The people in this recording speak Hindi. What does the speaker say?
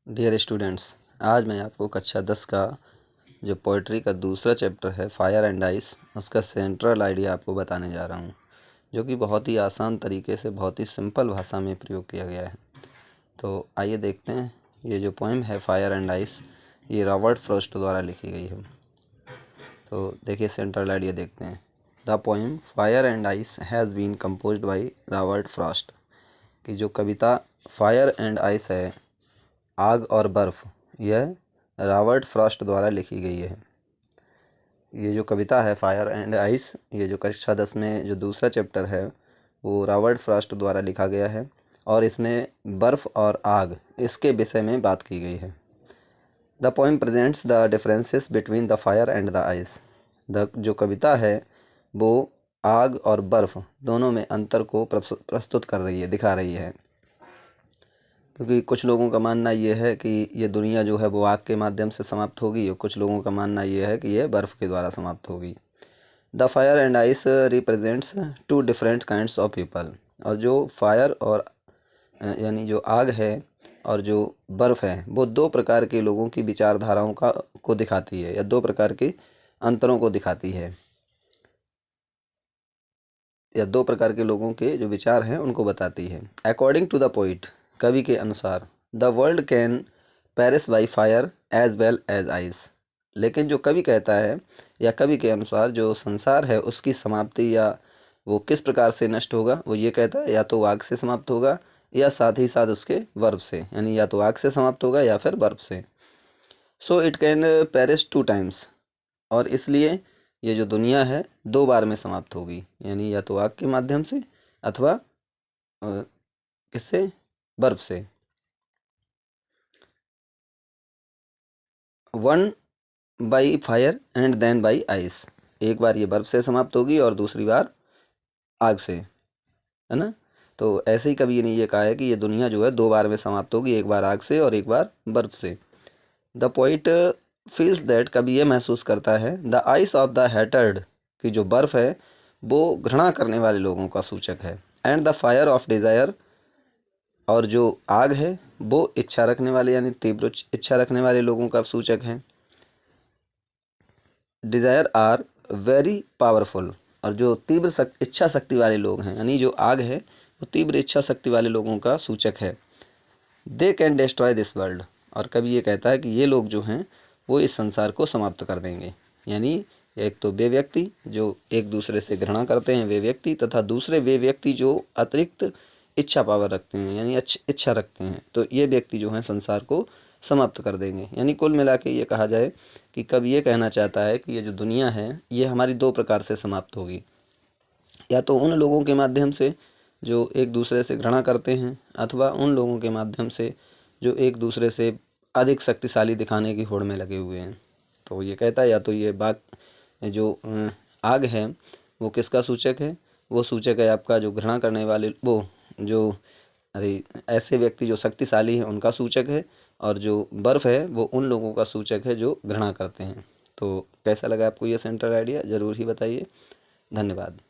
डियर स्टूडेंट्स, आज मैं आपको कक्षा 10 का जो पोइट्री का दूसरा चैप्टर है फायर एंड आइस, उसका सेंट्रल आइडिया आपको बताने जा रहा हूँ, जो कि बहुत ही आसान तरीके से बहुत ही सिंपल भाषा में प्रयोग किया गया है। तो आइए देखते हैं। ये जो पोएम है फायर एंड आइस, ये रॉबर्ट फ्रॉस्ट द्वारा लिखी गई है। तो देखिए सेंट्रल आइडिया देखते हैं। The poem Fire and Ice has been composed by Robert Frost. कि जो कविता फायर एंड आइस है, आग और बर्फ़, यह रॉबर्ट फ्रॉस्ट द्वारा लिखी गई है। ये जो कविता है फायर एंड आइस, ये जो कक्षा 10 में जो दूसरा चैप्टर है वो रॉबर्ट फ्रॉस्ट द्वारा लिखा गया है और इसमें बर्फ़ और आग इसके विषय में बात की गई है। The poem presents the differences between the fire and the ice. The जो कविता है वो आग और बर्फ़ दोनों में अंतर को प्रस्तुत कर रही है, दिखा रही है। क्योंकि कुछ लोगों का मानना ये है कि ये दुनिया जो है वो आग के माध्यम से समाप्त होगी और कुछ लोगों का मानना ये है कि ये बर्फ़ के द्वारा समाप्त होगी। The fire and ice represents to different kinds of people. और जो फायर और यानी जो आग है और जो बर्फ़ है वो दो प्रकार के लोगों की विचारधाराओं को दिखाती है, या दो प्रकार के अंतरों को दिखाती है, या दो प्रकार के लोगों के जो विचार हैं उनको बताती है। अकॉर्डिंग टू द पोइट, कवि के अनुसार, the world can perish by fire as well as ice. लेकिन जो कवि कहता है या कवि के अनुसार जो संसार है उसकी समाप्ति या वो किस प्रकार से नष्ट होगा, वो ये कहता है या तो आग से समाप्त होगा या साथ ही साथ उसके बर्फ से, यानी या तो आग से समाप्त होगा या फिर बर्फ से। So it can perish two times. और इसलिए ये जो दुनिया है दो बार में समाप्त होगी, यानी या तो आग के माध्यम से अथवा किससे, बर्फ से। One by fire and then by ice. एक बार ये बर्फ से समाप्त होगी और दूसरी बार आग से, है ना। तो ऐसे ही कवि ने ये कहा है कि ये दुनिया जो है दो बार में समाप्त होगी, एक बार आग से और एक बार बर्फ से। द पोइट फील्स दैट, कभी ये महसूस करता है, द आइस ऑफ द हैटर्ड, कि जो बर्फ़ है वो घृणा करने वाले लोगों का सूचक है। And the fire of desire, और जो आग है वो इच्छा रखने वाले यानी तीव्र इच्छा रखने वाले लोगों का सूचक है। डिज़ायर आर वेरी पावरफुल, और जो तीव्र इच्छा शक्ति वाले लोग हैं, यानी जो आग है वो तीव्र इच्छा शक्ति वाले लोगों का सूचक है। They can destroy this world, और कभी ये कहता है कि ये लोग जो हैं वो इस संसार को समाप्त कर देंगे। यानी एक तो वे व्यक्ति जो एक दूसरे से घृणा करते हैं वे व्यक्ति, तथा दूसरे वे व्यक्ति जो अतिरिक्त इच्छा पावर रखते हैं यानी इच्छा रखते हैं, तो ये व्यक्ति जो हैं संसार को समाप्त कर देंगे। यानी कुल मिला के ये कहा जाए कि कवि ये कहना चाहता है कि ये जो दुनिया है ये हमारी दो प्रकार से समाप्त होगी, या तो उन लोगों के माध्यम से जो एक दूसरे से घृणा करते हैं, अथवा उन लोगों के माध्यम से जो एक दूसरे से अधिक शक्तिशाली दिखाने की होड़ में लगे हुए हैं। तो ये कहता है या तो ये जो आग है वो किसका सूचक है, वो सूचक है आपका जो घृणा करने वाले, वो जो ऐसे व्यक्ति जो शक्तिशाली हैं उनका सूचक है, और जो बर्फ़ है वो उन लोगों का सूचक है जो घृणा करते हैं। तो कैसा लगा आपको ये सेंट्रल आइडिया, ज़रूर ही बताइए। धन्यवाद।